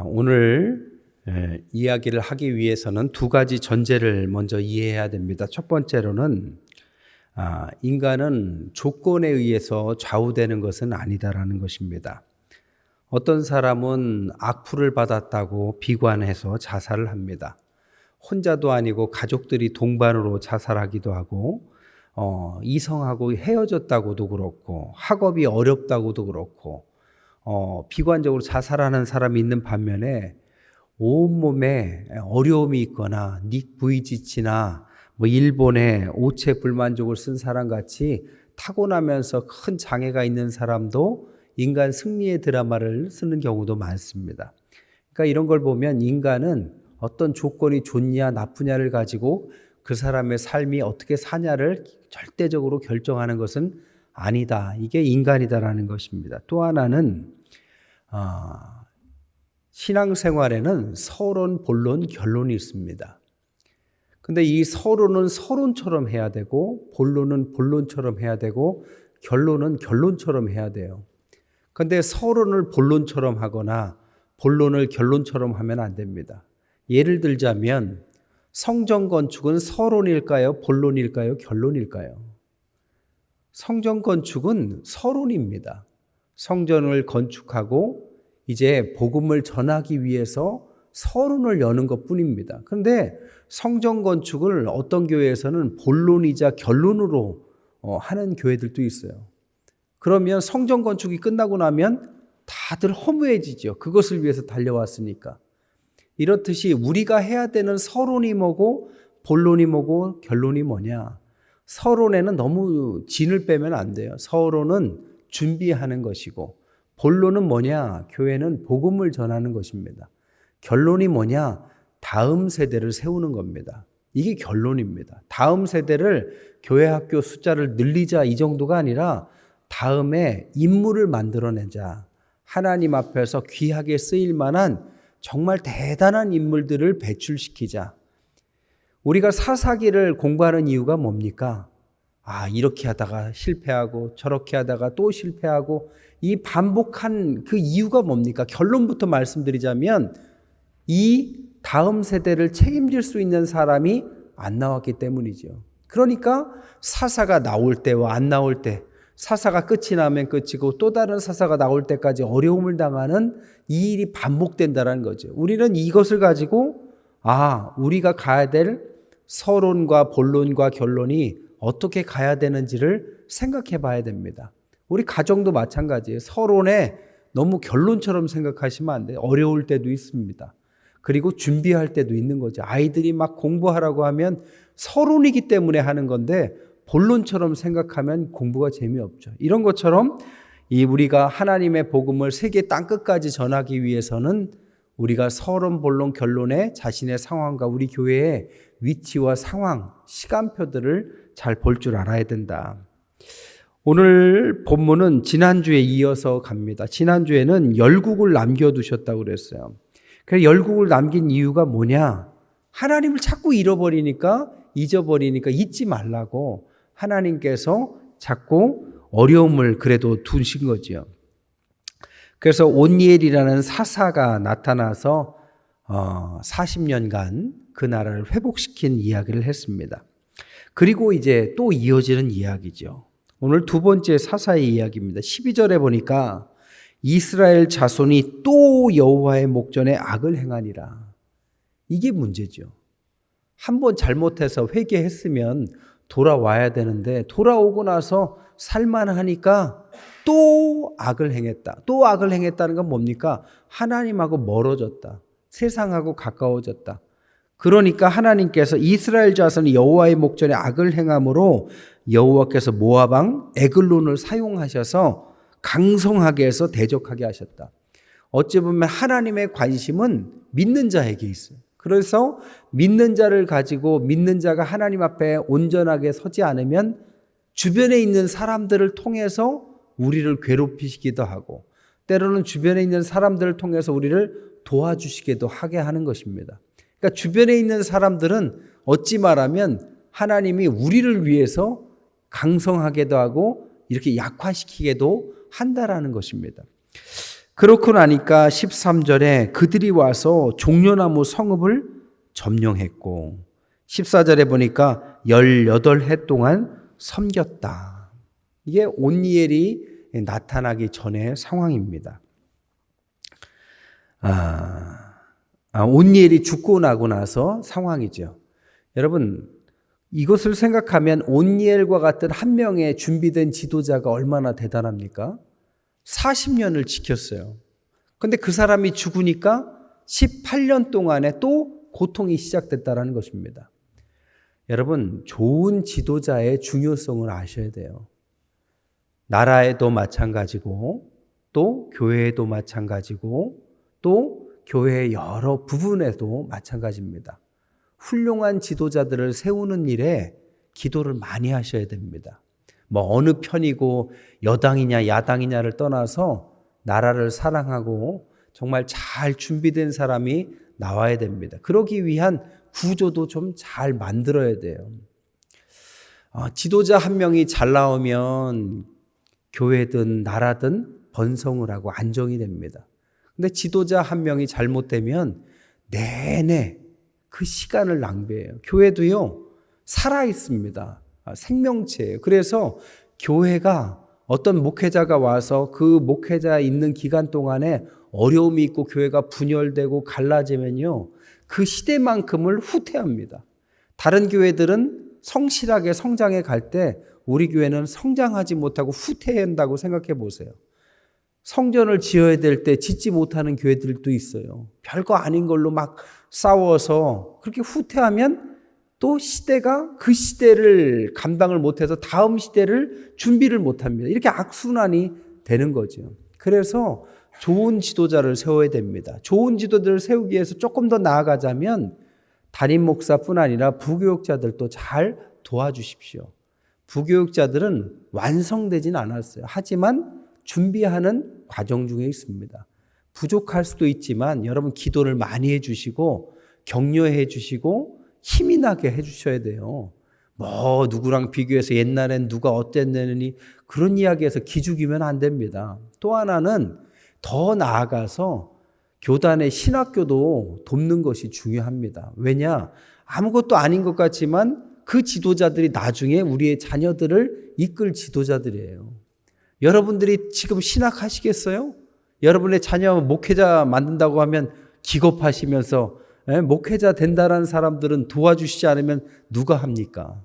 오늘 이야기를 하기 위해서는 두 가지 전제를 먼저 이해해야 됩니다. 첫 번째로는 인간은 조건에 의해서 좌우되는 것은 아니다라는 것입니다. 어떤 사람은 악플을 받았다고 비관해서 자살을 합니다. 혼자도 아니고 가족들이 동반으로 자살하기도 하고 이성하고 헤어졌다고도 그렇고 학업이 어렵다고도 그렇고 비관적으로 자살하는 사람이 있는 반면에 온몸에 어려움이 있거나 닉 부이지치나 일본의 오체 불만족을 쓴 사람 같이 타고나면서 큰 장애가 있는 사람도 인간 승리의 드라마를 쓰는 경우도 많습니다. 그러니까 이런 걸 보면 인간은 어떤 조건이 좋냐 나쁘냐를 가지고 그 사람의 삶이 어떻게 사냐를 절대적으로 결정하는 것은 아니다. 이게 인간이다라는 것입니다. 또 하나는 신앙생활에는 서론, 본론, 결론이 있습니다. 근데 이 서론은 서론처럼 해야 되고 본론은 본론처럼 해야 되고 결론은 결론처럼 해야 돼요. 근데 서론을 본론처럼 하거나 본론을 결론처럼 하면 안 됩니다. 예를 들자면 성전 건축은 서론일까요? 본론일까요? 결론일까요? 성전 건축은 서론입니다. 성전을 건축하고 이제 복음을 전하기 위해서 서론을 여는 것뿐입니다. 그런데 성전 건축을 어떤 교회에서는 본론이자 결론으로 하는 교회들도 있어요. 그러면 성전 건축이 끝나고 나면 다들 허무해지죠. 그것을 위해서 달려왔으니까. 이렇듯이 우리가 해야 되는 서론이 뭐고 본론이 뭐고 결론이 뭐냐. 서론에는 너무 진을 빼면 안 돼요. 서론은 준비하는 것이고 본론은 뭐냐? 교회는 복음을 전하는 것입니다. 결론이 뭐냐? 다음 세대를 세우는 겁니다. 이게 결론입니다. 다음 세대를 교회 학교 숫자를 늘리자 이 정도가 아니라 다음에 인물을 만들어내자. 하나님 앞에서 귀하게 쓰일 만한 정말 대단한 인물들을 배출시키자. 우리가 사사기를 공부하는 이유가 뭡니까? 이렇게 하다가 실패하고 저렇게 하다가 또 실패하고 이 반복한 그 이유가 뭡니까? 결론부터 말씀드리자면 이 다음 세대를 책임질 수 있는 사람이 안 나왔기 때문이죠. 그러니까 사사가 나올 때와 안 나올 때, 사사가 끝이 나면 끝이고 또 다른 사사가 나올 때까지 어려움을 당하는 이 일이 반복된다는 거죠. 우리는 이것을 가지고 우리가 가야 될 서론과 본론과 결론이 어떻게 가야 되는지를 생각해 봐야 됩니다. 우리 가정도 마찬가지예요. 서론에 너무 결론처럼 생각하시면 안 돼요. 어려울 때도 있습니다. 그리고 준비할 때도 있는 거죠. 아이들이 막 공부하라고 하면 서론이기 때문에 하는 건데 본론처럼 생각하면 공부가 재미없죠. 이런 것처럼 우리가 하나님의 복음을 세계 땅끝까지 전하기 위해서는 우리가 서론, 본론, 결론에 자신의 상황과 우리 교회의 위치와 상황, 시간표들을 잘 볼 줄 알아야 된다. 오늘 본문은 지난주에 이어서 갑니다. 지난주에는 열국을 남겨두셨다고 그랬어요. 그래서 열국을 남긴 이유가 뭐냐? 하나님을 자꾸 잊어버리니까 잊지 말라고 하나님께서 자꾸 어려움을 그래도 두신 거죠. 그래서 온니엘이라는 사사가 나타나서 40년간 그 나라를 회복시킨 이야기를 했습니다. 그리고 이제 또 이어지는 이야기죠. 오늘 두 번째 사사의 이야기입니다. 12절에 보니까 이스라엘 자손이 또 여호와의 목전에 악을 행하니라. 이게 문제죠. 한번 잘못해서 회개했으면 돌아와야 되는데 돌아오고 나서 살만하니까 또 악을 행했다. 또 악을 행했다는 건 뭡니까? 하나님하고 멀어졌다. 세상하고 가까워졌다. 그러니까 하나님께서 이스라엘 자손이 여호와의 목전에 악을 행함으로 여호와께서 모압 왕 에글론을 사용하셔서 강성하게 해서 대적하게 하셨다. 어찌 보면 하나님의 관심은 믿는 자에게 있어요. 그래서 믿는 자를 가지고 믿는 자가 하나님 앞에 온전하게 서지 않으면 주변에 있는 사람들을 통해서 우리를 괴롭히시기도 하고 때로는 주변에 있는 사람들을 통해서 우리를 도와주시기도 하게 하는 것입니다. 그러니까 주변에 있는 사람들은 어찌 말하면 하나님이 우리를 위해서 강성하게도 하고 이렇게 약화시키게도 한다라는 것입니다. 그렇고 나니까 13절에 그들이 와서 종려나무 성읍을 점령했고 14절에 보니까 18해 동안 섬겼다. 이게 온니엘이 나타나기 전의 상황입니다. 온니엘이 죽고 나고 나서 상황이죠. 여러분, 이것을 생각하면 온니엘과 같은 한 명의 준비된 지도자가 얼마나 대단합니까? 40년을 지켰어요. 근데 그 사람이 죽으니까 18년 동안에 또 고통이 시작됐다는 것입니다. 여러분, 좋은 지도자의 중요성을 아셔야 돼요. 나라에도 마찬가지고 또 교회에도 마찬가지고 또 교회의 여러 부분에도 마찬가지입니다. 훌륭한 지도자들을 세우는 일에 기도를 많이 하셔야 됩니다. 어느 편이고 여당이냐 야당이냐를 떠나서 나라를 사랑하고 정말 잘 준비된 사람이 나와야 됩니다. 그러기 위한 구조도 좀 잘 만들어야 돼요. 지도자 한 명이 잘 나오면 교회든 나라든 번성을 하고 안정이 됩니다. 근데 지도자 한 명이 잘못되면 내내 그 시간을 낭비해요. 교회도요, 살아있습니다. 생명체예요. 그래서 교회가 어떤 목회자가 와서 그 목회자 있는 기간 동안에 어려움이 있고 교회가 분열되고 갈라지면요, 그 시대만큼을 후퇴합니다. 다른 교회들은 성실하게 성장해 갈 때 우리 교회는 성장하지 못하고 후퇴한다고 생각해 보세요. 성전을 지어야 될 때 짓지 못하는 교회들도 있어요. 별거 아닌 걸로 막 싸워서 그렇게 후퇴하면 또 시대가 그 시대를 감당을 못해서 다음 시대를 준비를 못합니다. 이렇게 악순환이 되는 거죠. 그래서 좋은 지도자를 세워야 됩니다. 좋은 지도자를 세우기 위해서 조금 더 나아가자면 담임 목사뿐 아니라 부교육자들도 잘 도와주십시오. 부교육자들은 완성되진 않았어요. 하지만 준비하는 과정 중에 있습니다. 부족할 수도 있지만 여러분 기도를 많이 해주시고 격려해 주시고 힘이 나게 해주셔야 돼요. 누구랑 비교해서 옛날엔 누가 어땠느니 그런 이야기에서 기죽이면 안 됩니다. 또 하나는 더 나아가서 교단의 신학교도 돕는 것이 중요합니다. 왜냐? 아무것도 아닌 것 같지만 그 지도자들이 나중에 우리의 자녀들을 이끌 지도자들이에요. 여러분들이 지금 신학하시겠어요? 여러분의 자녀 목회자 만든다고 하면 기겁하시면서 목회자 된다라는 사람들은 도와주시지 않으면 누가 합니까?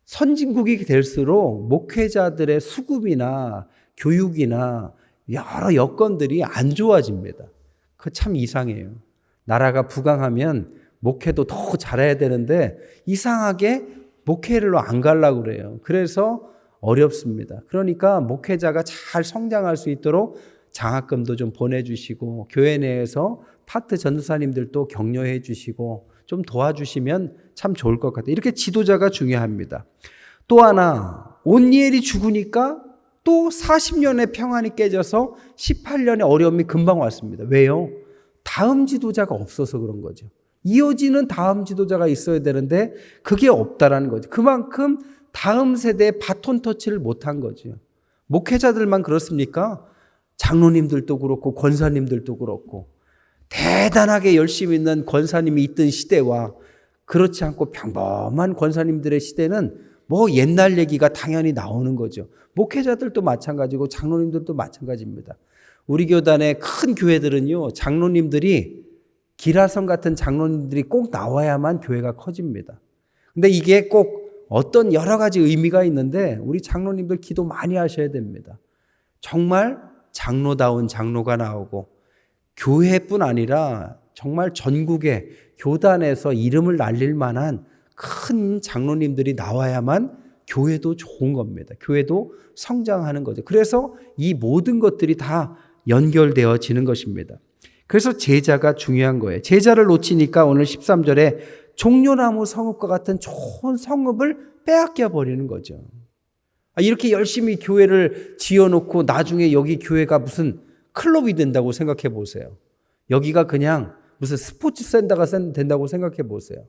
선진국이 될수록 목회자들의 수급이나 교육이나 여러 여건들이 안 좋아집니다. 그거 참 이상해요. 나라가 부강하면 목회도 더 잘해야 되는데 이상하게 목회를 안 가려고 그래요. 그래서 어렵습니다. 그러니까 목회자가 잘 성장할 수 있도록 장학금도 좀 보내주시고 교회 내에서 파트 전도사님들도 격려해 주시고 좀 도와주시면 참 좋을 것 같아요. 이렇게 지도자가 중요합니다. 또 하나, 온니엘이 죽으니까 또 40년의 평안이 깨져서 18년의 어려움이 금방 왔습니다. 왜요? 다음 지도자가 없어서 그런 거죠. 이어지는 다음 지도자가 있어야 되는데 그게 없다라는 거죠. 그만큼 다음 세대에 바톤 터치를 못한 거죠. 목회자들만 그렇습니까? 장로님들도 그렇고 권사님들도 그렇고 대단하게 열심히 있는 권사님이 있던 시대와 그렇지 않고 평범한 권사님들의 시대는 옛날 얘기가 당연히 나오는 거죠. 목회자들도 마찬가지고 장로님들도 마찬가지입니다. 우리 교단의 큰 교회들은요, 장로님들이 기라성 같은 장로님들이 꼭 나와야만 교회가 커집니다. 근데 이게 꼭 어떤 여러 가지 의미가 있는데 우리 장로님들 기도 많이 하셔야 됩니다. 정말 장로다운 장로가 나오고 교회뿐 아니라 정말 전국의 교단에서 이름을 날릴 만한 큰 장로님들이 나와야만 교회도 좋은 겁니다. 교회도 성장하는 거죠. 그래서 이 모든 것들이 다 연결되어지는 것입니다. 그래서 제자가 중요한 거예요. 제자를 놓치니까 오늘 13절에 종려나무 성읍과 같은 좋은 성읍을 빼앗겨 버리는 거죠. 이렇게 열심히 교회를 지어놓고 나중에 여기 교회가 무슨 클럽이 된다고 생각해 보세요. 여기가 그냥 무슨 스포츠 센터가 된다고 생각해 보세요.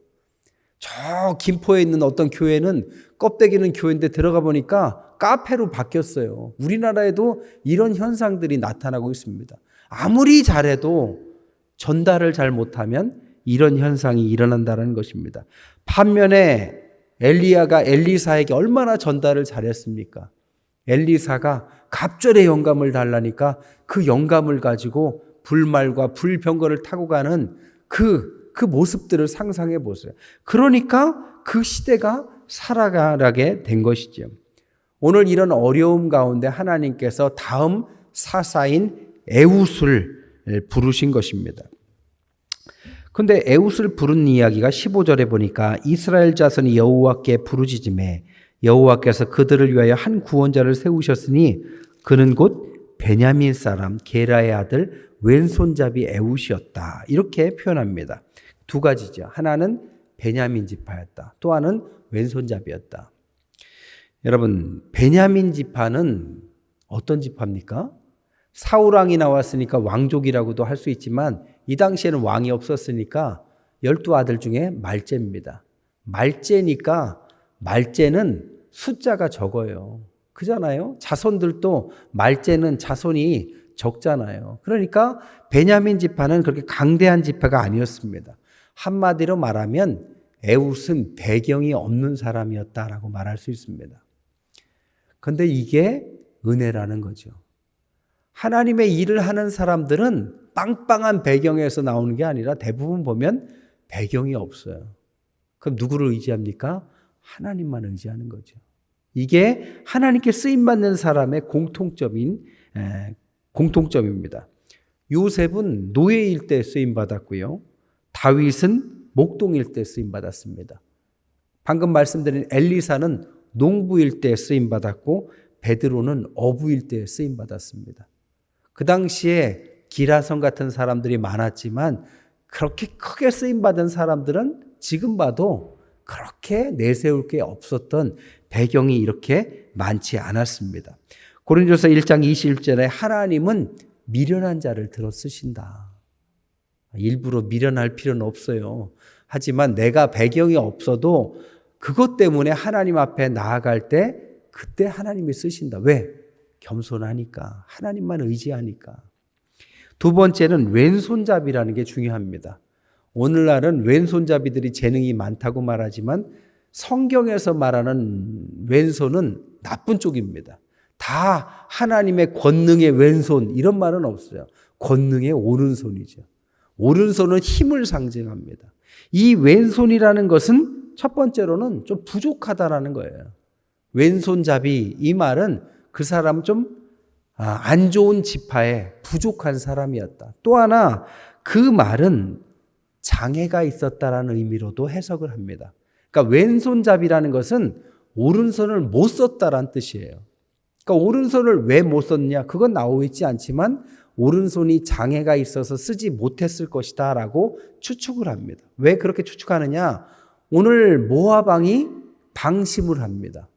저 김포에 있는 어떤 교회는 껍데기는 교회인데 들어가 보니까 카페로 바뀌었어요. 우리나라에도 이런 현상들이 나타나고 있습니다. 아무리 잘해도 전달을 잘 못하면 이런 현상이 일어난다는 것입니다. 반면에 엘리야가 엘리사에게 얼마나 전달을 잘했습니까? 엘리사가 갑절의 영감을 달라니까 그 영감을 가지고 불말과 불병거를 타고 가는 그 모습들을 상상해 보세요. 그러니까 그 시대가 살아가게 된 것이죠. 오늘 이런 어려움 가운데 하나님께서 다음 사사인 에훗을 부르신 것입니다. 그런데 에훗을 부른 이야기가 15절에 보니까 이스라엘 자손이 여호와께 부르짖음에 여호와께서 그들을 위하여 한 구원자를 세우셨으니 그는 곧 베냐민 사람 게라의 아들 왼손잡이 에훗이었다. 이렇게 표현합니다. 두 가지죠. 하나는 베냐민 지파였다. 또 하나는 왼손잡이였다. 여러분, 베냐민 지파는 어떤 지파입니까? 사울 왕이 나왔으니까 왕족이라고도 할 수 있지만 이 당시에는 왕이 없었으니까 12아들 중에 말째입니다. 말째니까 말째는 숫자가 적어요. 그잖아요. 자손들도 말째는 자손이 적잖아요. 그러니까 베냐민 지파는 그렇게 강대한 지파가 아니었습니다. 한마디로 말하면 에훗은 배경이 없는 사람이었다라고 말할 수 있습니다. 그런데 이게 은혜라는 거죠. 하나님의 일을 하는 사람들은 빵빵한 배경에서 나오는 게 아니라 대부분 보면 배경이 없어요. 그럼 누구를 의지합니까? 하나님만 의지하는 거죠. 이게 하나님께 쓰임받는 사람의 공통점입니다. 요셉은 노예일 때 쓰임받았고요. 다윗은 목동일 때 쓰임받았습니다. 방금 말씀드린 엘리사는 농부일 때 쓰임받았고 베드로는 어부일 때 쓰임받았습니다. 그 당시에 기라성 같은 사람들이 많았지만 그렇게 크게 쓰임받은 사람들은 지금 봐도 그렇게 내세울 게 없었던 배경이 이렇게 많지 않았습니다. 고린도서 1장 21절에 하나님은 미련한 자를 들어 쓰신다. 일부러 미련할 필요는 없어요. 하지만 내가 배경이 없어도 그것 때문에 하나님 앞에 나아갈 때 그때 하나님이 쓰신다. 왜? 겸손하니까. 하나님만 의지하니까. 두 번째는 왼손잡이라는 게 중요합니다. 오늘날은 왼손잡이들이 재능이 많다고 말하지만 성경에서 말하는 왼손은 나쁜 쪽입니다. 다 하나님의 권능의 왼손 이런 말은 없어요. 권능의 오른손이죠. 오른손은 힘을 상징합니다. 이 왼손이라는 것은 첫 번째로는 좀 부족하다라는 거예요. 왼손잡이 이 말은 그 사람 좀 안 좋은 지파에 부족한 사람이었다. 또 하나 그 말은 장애가 있었다라는 의미로도 해석을 합니다. 그러니까 왼손잡이라는 것은 오른손을 못 썼다라는 뜻이에요. 그러니까 오른손을 왜 못 썼냐? 그건 나오고 있지 않지만 오른손이 장애가 있어서 쓰지 못했을 것이다 라고 추측을 합니다. 왜 그렇게 추측하느냐? 오늘 모압 왕이 방심을 합니다.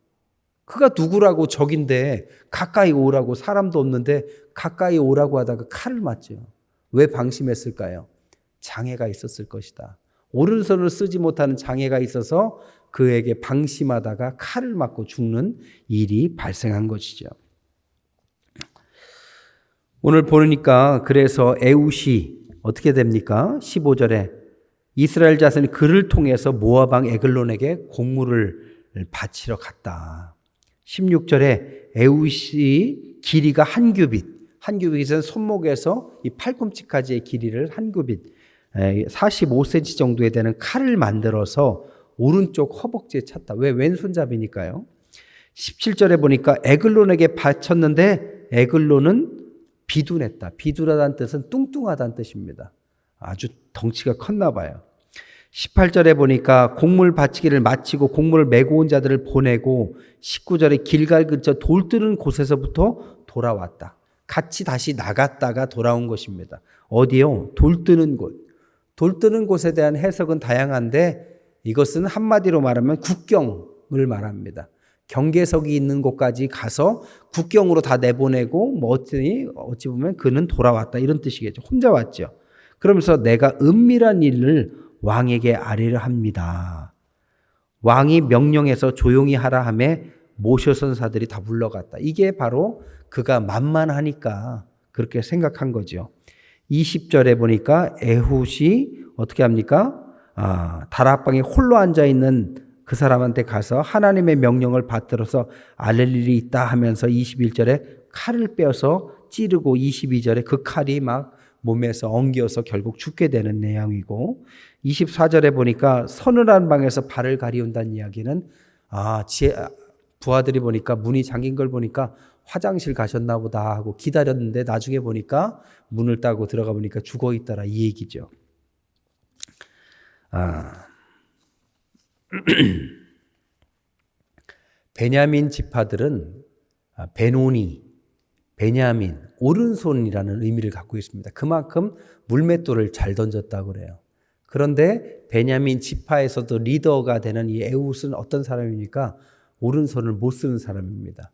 그가 누구라고 적인데 가까이 오라고 사람도 없는데 가까이 오라고 하다가 칼을 맞죠. 왜 방심했을까요? 장애가 있었을 것이다. 오른손을 쓰지 못하는 장애가 있어서 그에게 방심하다가 칼을 맞고 죽는 일이 발생한 것이죠. 오늘 보니까 그래서 에훗이 어떻게 됩니까? 15절에 이스라엘 자손이 그를 통해서 모압 왕 에글론에게 공물을 바치러 갔다. 16절에 에훗이 길이가 한 규빗은 손목에서 이 팔꿈치까지의 길이를 한 규빗, 45cm 정도에 되는 칼을 만들어서 오른쪽 허벅지에 찼다. 왜? 왼손잡이니까요. 17절에 보니까 에글론에게 바쳤는데 에글론은 비둔했다. 비둔하다는 뜻은 뚱뚱하다는 뜻입니다. 아주 덩치가 컸나 봐요. 18절에 보니까 곡물 바치기를 마치고 곡물을 메고 온 자들을 보내고 19절에 길갈 근처 돌 뜨는 곳에서부터 돌아왔다. 같이 다시 나갔다가 돌아온 것입니다. 어디요? 돌 뜨는 곳. 돌 뜨는 곳에 대한 해석은 다양한데 이것은 한마디로 말하면 국경을 말합니다. 경계석이 있는 곳까지 가서 국경으로 다 내보내고 어찌 보면 그는 돌아왔다 이런 뜻이겠죠. 혼자 왔죠. 그러면서 내가 은밀한 일을 왕에게 아뢰려 합니다. 왕이 명령해서 조용히 하라 하매 모셔선 사들이 다 물러갔다. 이게 바로 그가 만만하니까 그렇게 생각한 거죠. 20절에 보니까 에훗이 어떻게 합니까? 다락방에 홀로 앉아있는 그 사람한테 가서 하나님의 명령을 받들어서 알릴 일이 있다 하면서 21절에 칼을 빼어서 찌르고 22절에 그 칼이 막 몸에서 엉겨서 결국 죽게 되는 내용이고, 24절에 보니까 서늘한 방에서 발을 가리운다는 이야기는 부하들이 보니까 문이 잠긴 걸 보니까 화장실 가셨나 보다 하고 기다렸는데 나중에 보니까 문을 따고 들어가 보니까 죽어 있더라, 이 얘기죠. 베냐민 지파들은 베노니, 베냐민, 오른손이라는 의미를 갖고 있습니다. 그만큼 물맷돌을 잘 던졌다고 그래요. 그런데 베냐민 지파에서도 리더가 되는 이 에훗은 어떤 사람입니까? 오른손을 못 쓰는 사람입니다.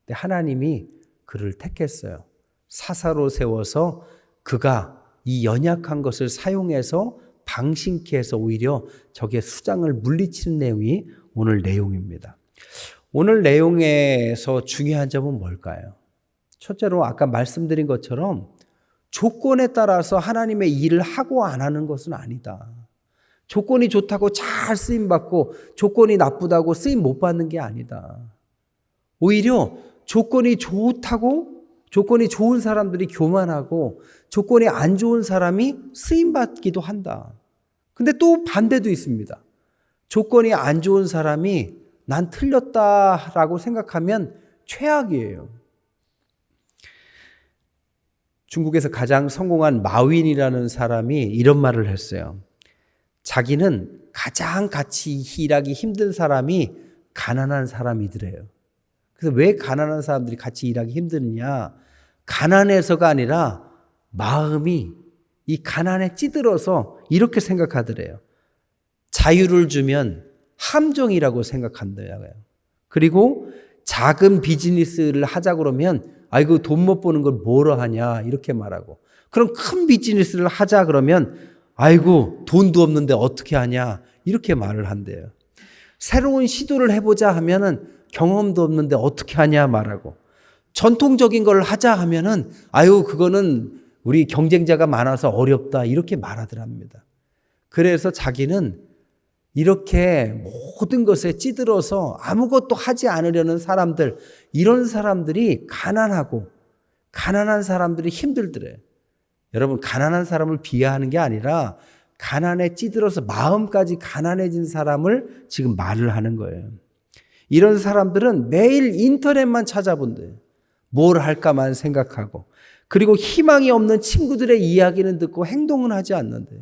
근데 하나님이 그를 택했어요. 사사로 세워서 그가 이 연약한 것을 사용해서 방심케 해서 오히려 적의 수장을 물리치는 내용이 오늘 내용입니다. 오늘 내용에서 중요한 점은 뭘까요? 첫째로 아까 말씀드린 것처럼 조건에 따라서 하나님의 일을 하고 안 하는 것은 아니다. 조건이 좋다고 잘 쓰임받고 조건이 나쁘다고 쓰임 못 받는 게 아니다. 오히려 조건이 좋다고 조건이 좋은 사람들이 교만하고 조건이 안 좋은 사람이 쓰임받기도 한다. 근데 또 반대도 있습니다. 조건이 안 좋은 사람이 난 틀렸다라고 생각하면 최악이에요. 중국에서 가장 성공한 마윈이라는 사람이 이런 말을 했어요. 자기는 가장 같이 일하기 힘든 사람이 가난한 사람이더래요. 그래서 왜 가난한 사람들이 같이 일하기 힘드느냐? 가난해서가 아니라 마음이 이 가난에 찌들어서 이렇게 생각하더래요. 자유를 주면 함정이라고 생각한다고요. 그리고 작은 비즈니스를 하자 그러면 아이고 돈 못 버는 걸 뭐로 하냐 이렇게 말하고, 그럼 큰 비즈니스를 하자 그러면 아이고 돈도 없는데 어떻게 하냐 이렇게 말을 한대요. 새로운 시도를 해보자 하면은 경험도 없는데 어떻게 하냐 말하고, 전통적인 걸 하자 하면은 아유 그거는 우리 경쟁자가 많아서 어렵다 이렇게 말하더랍니다. 그래서 자기는 이렇게 모든 것에 찌들어서 아무것도 하지 않으려는 사람들, 이런 사람들이 가난한 사람들이 힘들더래요. 여러분, 가난한 사람을 비하하는 게 아니라 가난에 찌들어서 마음까지 가난해진 사람을 지금 말을 하는 거예요. 이런 사람들은 매일 인터넷만 찾아본대요. 뭘 할까만 생각하고, 그리고 희망이 없는 친구들의 이야기는 듣고 행동은 하지 않는데요.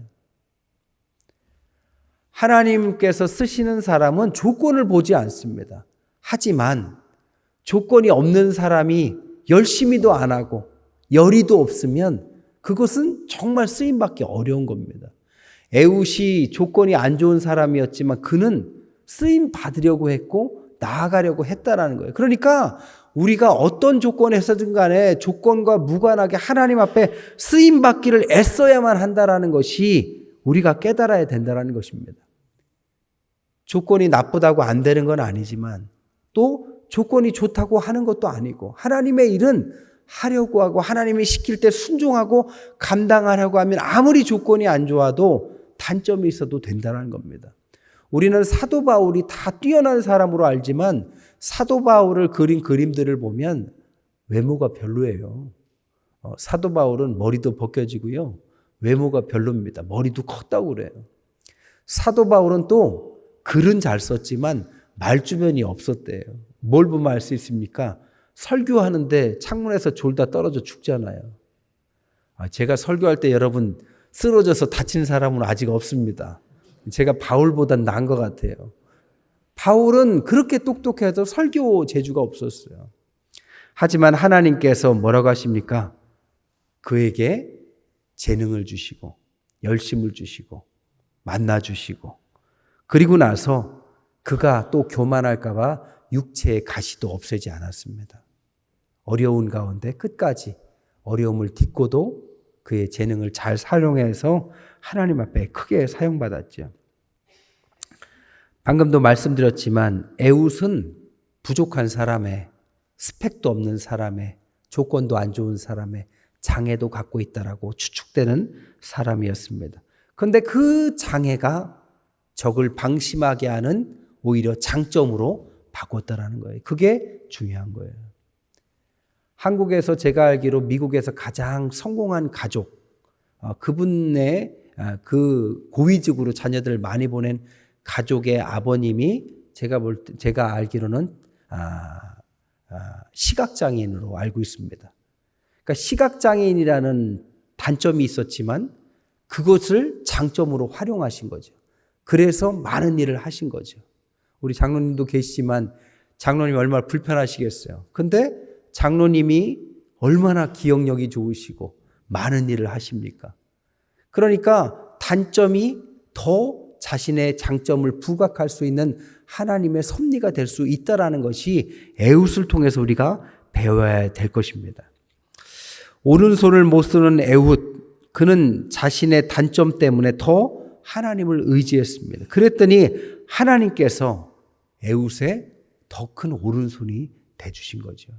하나님께서 쓰시는 사람은 조건을 보지 않습니다. 하지만 조건이 없는 사람이 열심히도 안 하고 열의도 없으면 그것은 정말 쓰임받기 어려운 겁니다. 에훗이 조건이 안 좋은 사람이었지만 그는 쓰임 받으려고 했고 나아가려고 했다라는 거예요. 그러니까 우리가 어떤 조건에서든 간에 조건과 무관하게 하나님 앞에 쓰임 받기를 애써야만 한다라는 것이 우리가 깨달아야 된다라는 것입니다. 조건이 나쁘다고 안 되는 건 아니지만 또 조건이 좋다고 하는 것도 아니고, 하나님의 일은 하려고 하고 하나님이 시킬 때 순종하고 감당하려고 하면 아무리 조건이 안 좋아도 단점이 있어도 된다는 겁니다. 우리는 사도 바울이 다 뛰어난 사람으로 알지만 사도 바울을 그린 그림들을 보면 외모가 별로예요. 사도 바울은 머리도 벗겨지고요. 외모가 별로입니다. 머리도 컸다고 그래요. 사도 바울은 또 글은 잘 썼지만 말주변이 없었대요. 뭘 보면 알 수 있습니까? 설교하는데 창문에서 졸다 떨어져 죽잖아요. 제가 설교할 때 여러분 쓰러져서 다친 사람은 아직 없습니다. 제가 바울보단 나은 것 같아요. 바울은 그렇게 똑똑해도 설교 재주가 없었어요. 하지만 하나님께서 뭐라고 하십니까? 그에게 재능을 주시고 열심을 주시고 만나주시고, 그리고 나서 그가 또 교만할까 봐 육체의 가시도 없애지 않았습니다. 어려운 가운데 끝까지 어려움을 딛고도 그의 재능을 잘 사용해서 하나님 앞에 크게 사용받았죠. 방금도 말씀드렸지만 에웃은 부족한 사람의, 스펙도 없는 사람의, 조건도 안 좋은 사람의, 장애도 갖고 있다라고 추측되는 사람이었습니다. 그런데 그 장애가 적을 방심하게 하는 오히려 장점으로 바꿨다라는 거예요. 그게 중요한 거예요. 한국에서 제가 알기로 미국에서 가장 성공한 가족, 그분의 그 고위직으로 자녀들을 많이 보낸 가족의 아버님이 제가 알기로는 시각장애인으로 알고 있습니다. 그러니까 시각장애인이라는 단점이 있었지만 그것을 장점으로 활용하신 거죠. 그래서 많은 일을 하신 거죠. 우리 장로님도 계시지만 장로님이 얼마나 불편하시겠어요. 근데 장로님이 얼마나 기억력이 좋으시고 많은 일을 하십니까? 그러니까 단점이 더 자신의 장점을 부각할 수 있는 하나님의 섭리가 될 수 있다라는 것이 에웃을 통해서 우리가 배워야 될 것입니다. 오른손을 못 쓰는 에웃, 그는 자신의 단점 때문에 더 하나님을 의지했습니다. 그랬더니 하나님께서 에웃의 더 큰 오른손이 돼주신 거죠.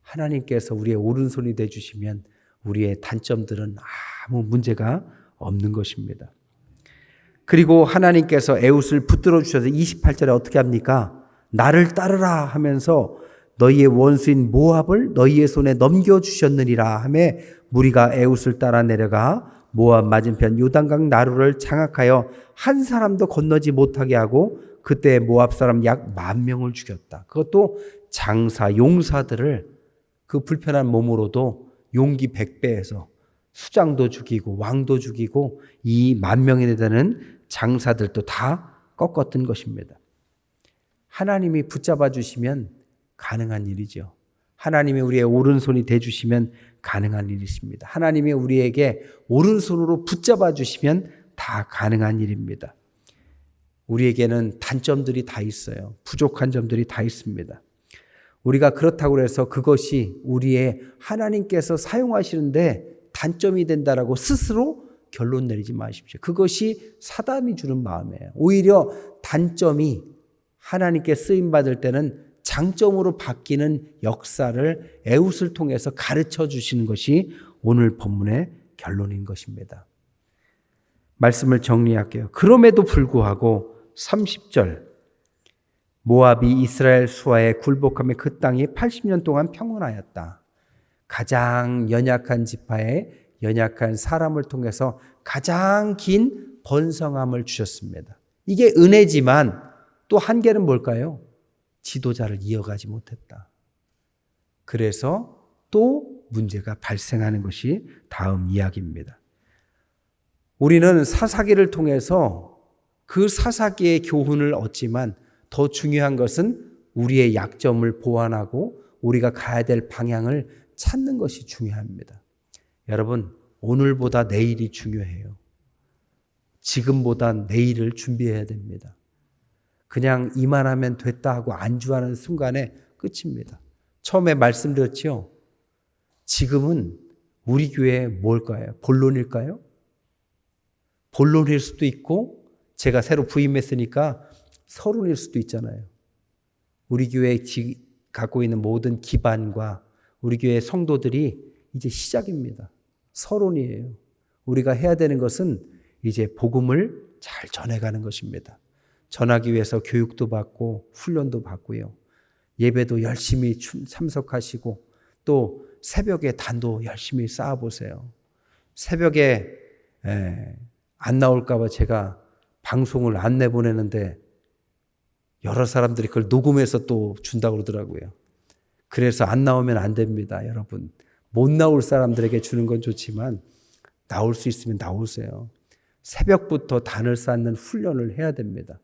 하나님께서 우리의 오른손이 돼주시면 우리의 단점들은 아무 문제가 없는 것입니다. 그리고 하나님께서 에웃을 붙들어 주셔서 28절에 어떻게 합니까? 나를 따르라 하면서 너희의 원수인 모압을 너희의 손에 넘겨주셨느니라 하며 무리가 에웃을 따라 내려가 모압 맞은편 요단강 나루를 장악하여 한 사람도 건너지 못하게 하고 그때 모압 사람 약 10,000명을 죽였다. 그것도 장사, 용사들을 그 불편한 몸으로도 용기 100배에서 수장도 죽이고 왕도 죽이고 이 10,000명에 되는 장사들도 다 꺾었던 것입니다. 하나님이 붙잡아 주시면 가능한 일이죠. 하나님이 우리의 오른손이 돼주시면 가능한 일이십니다. 하나님이 우리에게 오른손으로 붙잡아 주시면 다 가능한 일입니다. 우리에게는 단점들이 다 있어요. 부족한 점들이 다 있습니다. 우리가 그렇다고 해서 그것이 우리의 하나님께서 사용하시는데 단점이 된다라고 스스로 결론 내리지 마십시오. 그것이 사단이 주는 마음이에요. 오히려 단점이 하나님께 쓰임받을 때는 장점으로 바뀌는 역사를 에웃을 통해서 가르쳐 주시는 것이 오늘 본문의 결론인 것입니다. 말씀을 정리할게요. 그럼에도 불구하고 30절 모압이 이스라엘 수하에 굴복하며 그 땅이 80년 동안 평온하였다. 가장 연약한 지파에 연약한 사람을 통해서 가장 긴 번성함을 주셨습니다. 이게 은혜지만 또 한계는 뭘까요? 지도자를 이어가지 못했다. 그래서 또 문제가 발생하는 것이 다음 이야기입니다. 우리는 사사기를 통해서 그 사사기의 교훈을 얻지만 더 중요한 것은 우리의 약점을 보완하고 우리가 가야 될 방향을 찾는 것이 중요합니다. 여러분, 오늘보다 내일이 중요해요. 지금보다 내일을 준비해야 됩니다. 그냥 이만하면 됐다 하고 안주하는 순간에 끝입니다. 처음에 말씀드렸죠. 지금은 우리 교회 뭘까요? 본론일까요? 본론일 수도 있고 제가 새로 부임했으니까 서론일 수도 있잖아요. 우리 교회에 갖고 있는 모든 기반과 우리 교회 성도들이 이제 시작입니다. 서론이에요. 우리가 해야 되는 것은 이제 복음을 잘 전해가는 것입니다. 전하기 위해서 교육도 받고 훈련도 받고요. 예배도 열심히 참석하시고 또 새벽에 단도 열심히 쌓아보세요. 새벽에 안 나올까 봐 제가 방송을 안 내보내는데 여러 사람들이 그걸 녹음해서 또 준다고 그러더라고요. 그래서 안 나오면 안 됩니다, 여러분. 못 나올 사람들에게 주는 건 좋지만 나올 수 있으면 나오세요. 새벽부터 단을 쌓는 훈련을 해야 됩니다.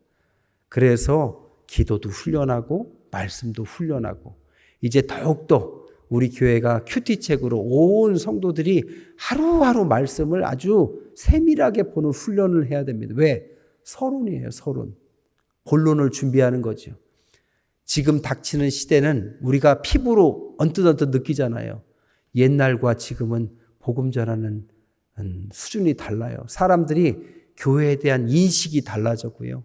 그래서 기도도 훈련하고 말씀도 훈련하고 이제 더욱더 우리 교회가 큐티책으로 온 성도들이 하루하루 말씀을 아주 세밀하게 보는 훈련을 해야 됩니다. 왜? 서론이에요, 서론. 본론을 준비하는 거죠. 지금 닥치는 시대는 우리가 피부로 언뜻언뜻 느끼잖아요. 옛날과 지금은 복음 전하는 수준이 달라요. 사람들이 교회에 대한 인식이 달라졌고요.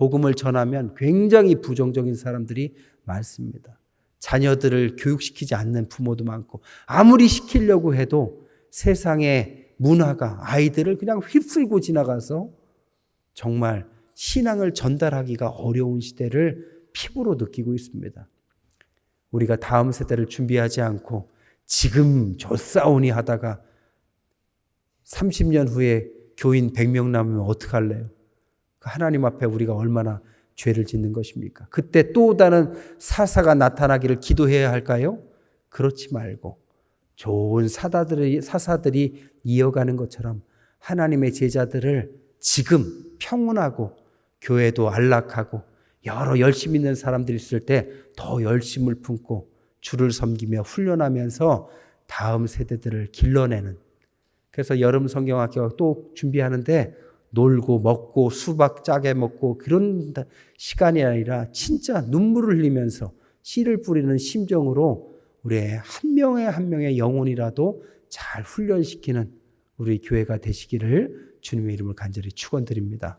복음을 전하면 굉장히 부정적인 사람들이 많습니다. 자녀들을 교육시키지 않는 부모도 많고 아무리 시키려고 해도 세상의 문화가 아이들을 그냥 휩쓸고 지나가서 정말 신앙을 전달하기가 어려운 시대를 피부로 느끼고 있습니다. 우리가 다음 세대를 준비하지 않고 지금 좋사오니 하다가 30년 후에 교인 100명 남으면 어떡할래요? 하나님 앞에 우리가 얼마나 죄를 짓는 것입니까? 그때 또 다른 사사가 나타나기를 기도해야 할까요? 그렇지 말고 좋은 사사들이 이어가는 것처럼 하나님의 제자들을 지금 평온하고 교회도 안락하고 여러 열심히 있는 사람들이 있을 때 더 열심을 품고 주를 섬기며 훈련하면서 다음 세대들을 길러내는, 그래서 여름 성경학교 또 준비하는데 놀고 먹고 수박 짜게 먹고 그런 시간이 아니라 진짜 눈물을 흘리면서 씨를 뿌리는 심정으로 우리의 한 명의 한 명의 영혼이라도 잘 훈련시키는 우리 교회가 되시기를 주님의 이름을 간절히 축원드립니다.